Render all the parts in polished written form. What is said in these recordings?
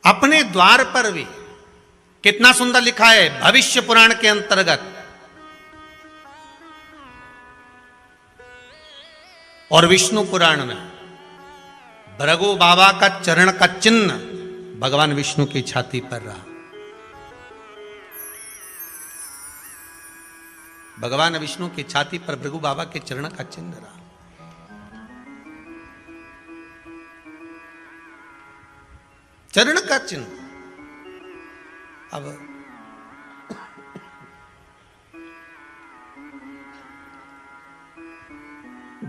अपने द्वार पर भी कितना सुंदर लिखा है भविष्य पुराण के अंतर्गत। और विष्णु पुराण में भृगु बाबा का चरण का चिन्ह भगवान विष्णु की छाती पर रहा। भगवान विष्णु की छाती पर भृगु बाबा के चरण का चिन्ह रहा। चरण का चिन्ह। अब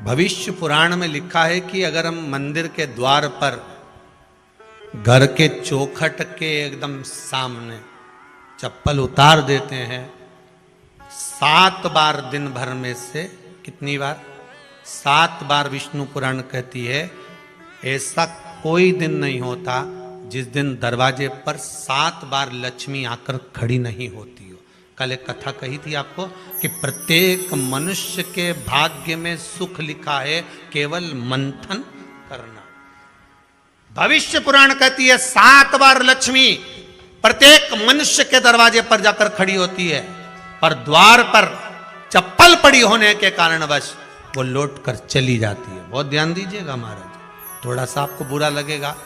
भविष्य पुराण में लिखा है कि अगर हम मंदिर के द्वार पर घर के चौखट के एकदम सामने चप्पल उतार देते हैं 7 बार दिन भर में से, कितनी बार? 7 बार विष्णु पुराण कहती है ऐसा कोई दिन नहीं होता जिस दिन दरवाजे पर 7 बार लक्ष्मी आकर खड़ी नहीं होती हो। कल एक कथा कही थी आपको कि प्रत्येक मनुष्य के भाग्य में सुख लिखा है, केवल मंथन करना। भविष्य पुराण कहती है 7 बार लक्ष्मी प्रत्येक मनुष्य के दरवाजे पर जाकर खड़ी होती है, पर द्वार पर चप्पल पड़ी होने के कारणवश वो लौट कर चली जाती है। बहुत ध्यान दीजिएगा महाराज, थोड़ा सा आपको बुरा लगेगा,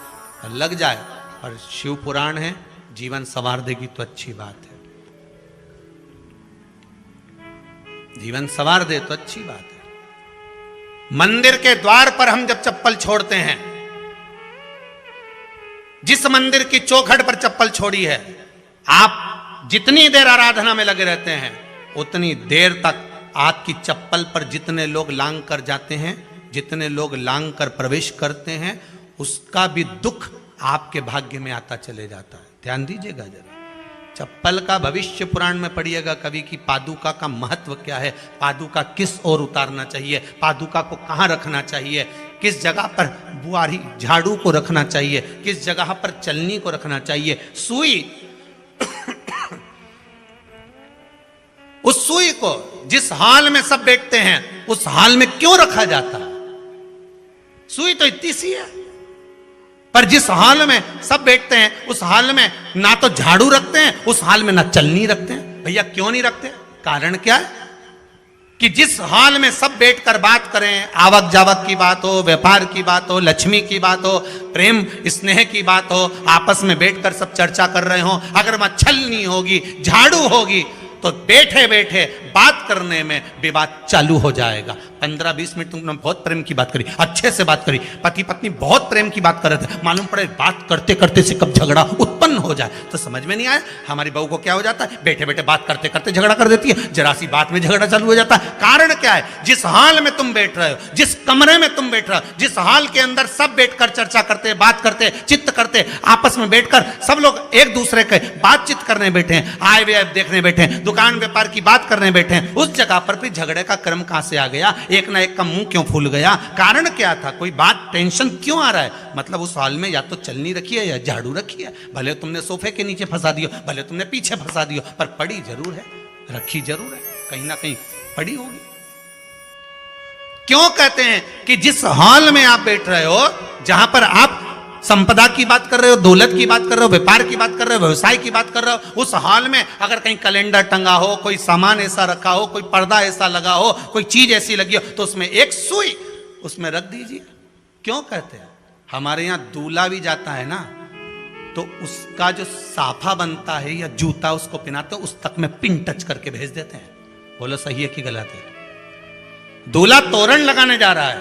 लग जाए, पर शिव पुराण है, जीवन संवार देगी तो अच्छी बात है। जीवन संवार दे तो अच्छी बात है। मंदिर के द्वार पर हम जब चप्पल छोड़ते हैं, जिस मंदिर की चौखट पर चप्पल छोड़ी है, आप जितनी देर आराधना में लगे रहते हैं उतनी देर तक आपकी चप्पल पर जितने लोग लांग कर जाते हैं, जितने लोग लांग कर प्रवेश करते हैं, उसका भी दुख आपके भाग्य में आता चले जाता है। ध्यान दीजिएगा जरा। चप्पल का भविष्य पुराण में पढ़िएगा कभी कि पादुका का महत्व क्या है, पादुका किस ओर उतारना चाहिए, पादुका को कहाँ रखना चाहिए, किस जगह पर बुआरी झाड़ू को रखना चाहिए, किस जगह पर चलनी को रखना चाहिए, सुई उस सुई को जिस हाल में सब बैठते हैं उस हाल में क्यों रखा जाता है? सुई तो इतनी सी है, पर जिस हाल में सब बैठते हैं उस हाल में ना तो झाड़ू रखते हैं, उस हाल में ना चलनी रखते हैं। भैया क्यों नहीं रखते? कारण क्या है कि जिस हाल में सब बैठकर बात करें, आवक जावक की बात हो, व्यापार की बात हो, लक्ष्मी की बात हो, प्रेम स्नेह की बात हो, आपस में बैठकर सब चर्चा कर रहे हो, अगर वहां छलनी होगी, झाड़ू होगी तो बैठे बैठे बात करने में विवाद चालू हो जाएगा। 15-20 मिनट तुमने बहुत प्रेम की बात करी, अच्छे से बात करी, पति पत्नी बहुत प्रेम की बात कर रहे थे, मालूम पड़े बात करते करते से कब झगड़ा उत्पन्न हो जाए तो समझ में नहीं आया। हमारी बहू को क्या हो जाता है, बैठे बैठे बात करते करते झगड़ा कर देती है, जरा सी बात में झगड़ा चालू हो जाता है। कारण क्या है? जिस हाल में तुम बैठ रहे हो, जिस कमरे में तुम बैठ रहे हो, जिस हाल के अंदर सब बैठकर चर्चा करते, बात करते, चित्त करते, आपस में बैठकर सब लोग एक दूसरे के बातचीत करने बैठे हैं, आए व्यय देखने बैठे हैं, दुकान व्यापार की बात करने बैठे हैं, उस जगह पर भी झगड़े का क्रम कहां से आ गया? एक ना एक का मुंह क्यों फूल गया? कारण क्या था? कोई बात टेंशन क्यों आ रहा है? मतलब उस हाल में या तो चलनी रखी है या झाड़ू रखी है, भले तुमने सोफे के नीचे फंसा दियो, भले तुमने पीछे फंसा दियो, पर पड़ी जरूर है, रखी जरूर है, कहीं ना कहीं पड़ी होगी। क्यों कहते हैं कि जिस हाल में आप बैठ रहे हो, जहां पर आप संपदा की बात कर रहे हो, दौलत की बात कर रहे हो, व्यापार की बात कर रहे हो, व्यवसाय की बात कर रहे हो, उस हाल में अगर कहीं कैलेंडर टंगा हो, कोई सामान ऐसा रखा हो, कोई पर्दा ऐसा लगा हो, कोई चीज ऐसी लगी हो, तो उसमें एक सुई उसमें रख दीजिए। क्यों कहते हैं? हमारे यहां दूल्हा भी जाता है ना, तो उसका जो साफा बनता है या जूता उसको पहनाते हैं, उस तक में पिन टच करके भेज देते हैं। बोलो सही है कि गलत है? दूल्हा तोरण लगाने जा रहा है,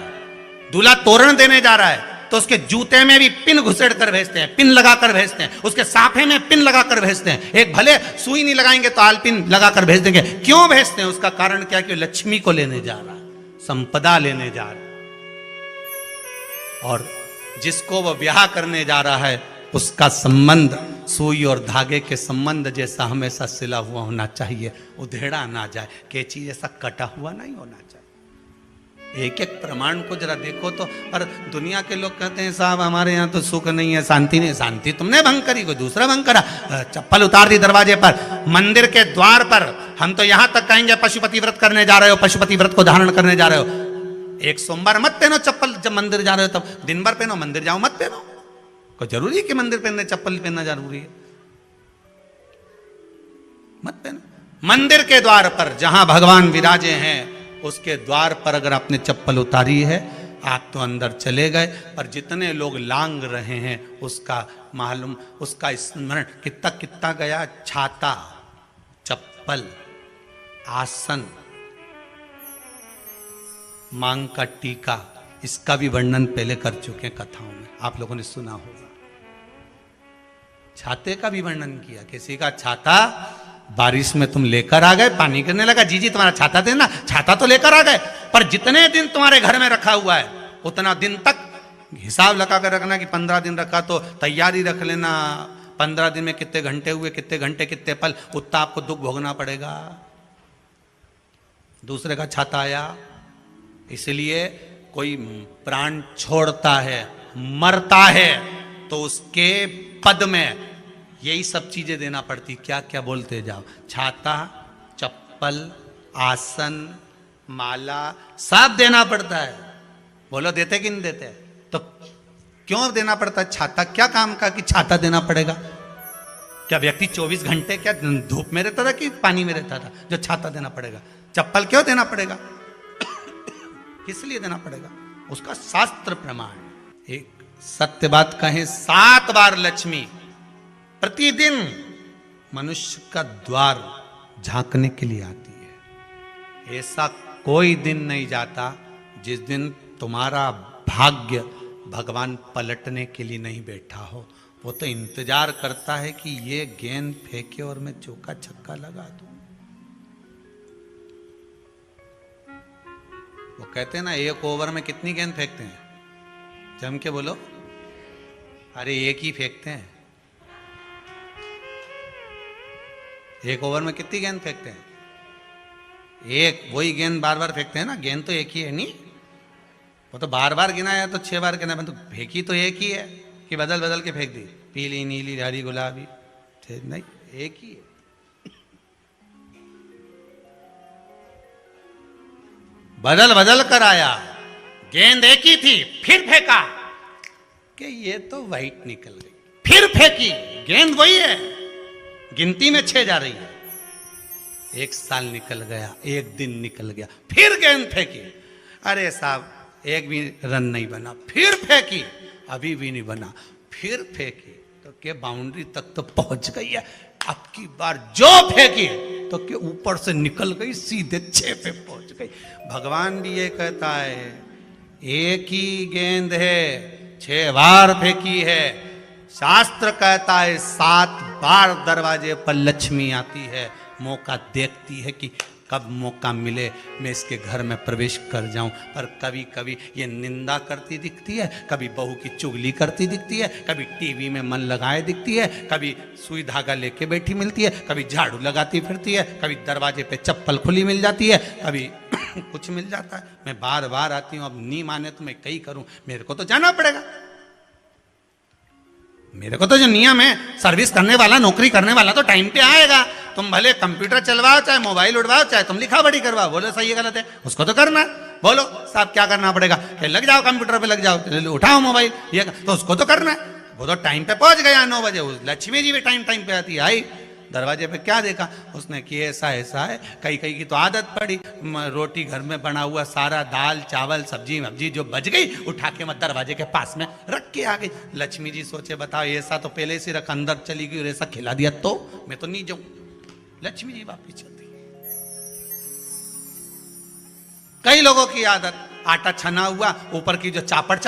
दूल्हा तोरण देने जा रहा है, तो उसके जूते में भी पिन घुसेड़ कर भेजते हैं, पिन लगाकर भेजते हैं, उसके साफे में पिन लगाकर भेजते हैं। एक भले सुई नहीं लगाएंगे तो आल पिन लगाकर भेज देंगे। क्यों भेजते हैं? उसका कारण क्या? कि लक्ष्मी को लेने जा रहा है, संपदा लेने जा रहा है, और जिसको वो ब्याह करने जा रहा है उसका संबंध सुई और धागे के संबंध जैसा हमेशा सिला हुआ होना चाहिए, उधेड़ा ना जाए, कैंची जैसा कटा हुआ नहीं होना चाहिए। एक एक प्रमाण को जरा देखो तो। पर दुनिया के लोग कहते हैं साहब हमारे यहाँ तो सुख नहीं है, शांति नहीं। शांति तुमने भंग करी, कोई दूसरा भंग करा। चप्पल उतार दी दरवाजे पर, मंदिर के द्वार पर। हम तो यहाँ तक कहेंगे पशुपति व्रत करने जा रहे हो, पशुपति व्रत को धारण करने जा रहे हो, एक सोमवार मत पहनो चप्पल, जब मंदिर जा रहे हो तब दिन भर पहनो, मंदिर जाओ मत पहनो। कोई जरूरी है कि मंदिर पहनने चप्पल पहनना जरूरी है? मत पहनो। मंदिर के द्वार पर जहां भगवान विराजे हैं उसके द्वार पर अगर आपने चप्पल उतारी है आप तो अंदर चले गए। पर जितने लोग लांग रहे हैं उसका मालूम, उसका स्मरण कितना कितना गया। छाता, चप्पल, आसन, मांग का टीका, इसका भी वर्णन पहले कर चुके हैं कथाओं में, आप लोगों ने सुना होगा। छाते का भी वर्णन किया। किसी का छाता बारिश में तुम लेकर आ गए, पानी गिरने लगा, जी तुम्हारा छाता देना, छाता तो लेकर आ गए, पर जितने दिन तुम्हारे घर में रखा हुआ है उतना दिन तक हिसाब लगा कर रखना कि 15 दिन रखा तो तैयारी रख लेना। 15 दिन में कितने घंटे हुए, कितने घंटे कितने पल, उतना आपको दुख भोगना पड़ेगा। दूसरे का छाता आया, इसलिए कोई प्राण छोड़ता है, मरता है, तो उसके पद में यही सब चीजें देना पड़ती। क्या क्या बोलते जाओ, छाता, चप्पल, आसन, माला, सब देना पड़ता है। बोलो देते कि नहीं देते? तो क्यों देना पड़ता है? छाता क्या काम का कि छाता देना पड़ेगा? क्या व्यक्ति 24 घंटे क्या धूप में रहता था कि पानी में रहता था जो छाता देना पड़ेगा? चप्पल क्यों देना पड़ेगा? किस लिए देना पड़ेगा? उसका शास्त्र प्रमाण। एक सत्य बात कहें, 7 बार लक्ष्मी प्रतिदिन मनुष्य का द्वार झांकने के लिए आती है। ऐसा कोई दिन नहीं जाता जिस दिन तुम्हारा भाग्य भगवान पलटने के लिए नहीं बैठा हो। वो तो इंतजार करता है कि ये गेंद फेंके और मैं चौका छक्का लगा दूं। वो कहते हैं ना, एक ओवर में कितनी गेंद फेंकते हैं? जम के बोलो। अरे एक ही फेंकते हैं। एक ओवर में कितनी गेंद फेंकते हैं? एक। वही गेंद बार बार फेंकते हैं ना, गेंद तो एक ही है नहीं। वो तो बार बार गिना है तो 6 बार गिना, तो फेंकी तो एक ही है कि बदल बदल के फेंक दी, पीली नीली हरी गुलाबी? नहीं, एक ही है। बदल बदल कर आया, गेंद एक ही थी, फिर फेंका कि ये तो वाइट निकल गई, फिर फेंकी, गेंद वही है, गिनती में 6 जा रही है। 1 साल निकल गया, 1 दिन निकल गया, फिर गेंद फेंकी, अरे साहब एक भी रन नहीं बना, फिर फेंकी, अभी भी नहीं बना, फिर फेंकी तो के बाउंड्री तक तो पहुंच गई है। अब की बार जो फेंकी तो के ऊपर से निकल गई, सीधे 6 पे पहुंच गई। भगवान भी ये कहता है, एक ही गेंद है, 6 बार फेंकी है। शास्त्र कहता है 7 बार दरवाजे पर लक्ष्मी आती है, मौका देखती है कि कब मौका मिले मैं इसके घर में प्रवेश कर जाऊं। पर कभी कभी ये निंदा करती दिखती है, कभी बहू की चुगली करती दिखती है, कभी टीवी में मन लगाए दिखती है, कभी सुई धागा लेके बैठी मिलती है, कभी झाड़ू लगाती फिरती है, कभी दरवाजे पे चप्पल खुली मिल जाती है, कभी कुछ मिल जाता है। मैं बार बार आती हूँ, अब नहीं माने तो मैं कहीं करूं, मेरे को तो जाना पड़ेगा। मेरे को तो जो नियम है, सर्विस करने वाला, नौकरी करने वाला तो टाइम पे आएगा। तुम भले कंप्यूटर चलवाओ, चाहे मोबाइल उड़वाओ, चाहे तुम लिखा पढ़ी करवाओ, बोलो सही है गलत है, उसको तो करना। बोलो साहब क्या करना पड़ेगा? लग जाओ कंप्यूटर पे, लग जाओ, उठाओ मोबाइल, ये तो उसको तो करना है। वो तो टाइम पे पहुंच गया 9 बजे। लक्ष्मी जी भी टाइम पे आती है। आई दरवाजे पे क्या देखा उसने कि ऐसा ऐसा है। कई कई की तो आदत पड़ी, रोटी घर में बना हुआ सारा, दाल चावल सब्जी वब्जी जो बच गई उठा के मैं दरवाजे के पास में रख के आ गई। लक्ष्मी जी सोचे बताओ, ऐसा तो पहले से रख, अंदर चली गई और ऐसा खिला दिया तो मैं तो नहीं जाऊं। लक्ष्मी जी वापिस चलती। कई लोगों की आदत, आटा छना हुआ, ऊपर की जो चापड़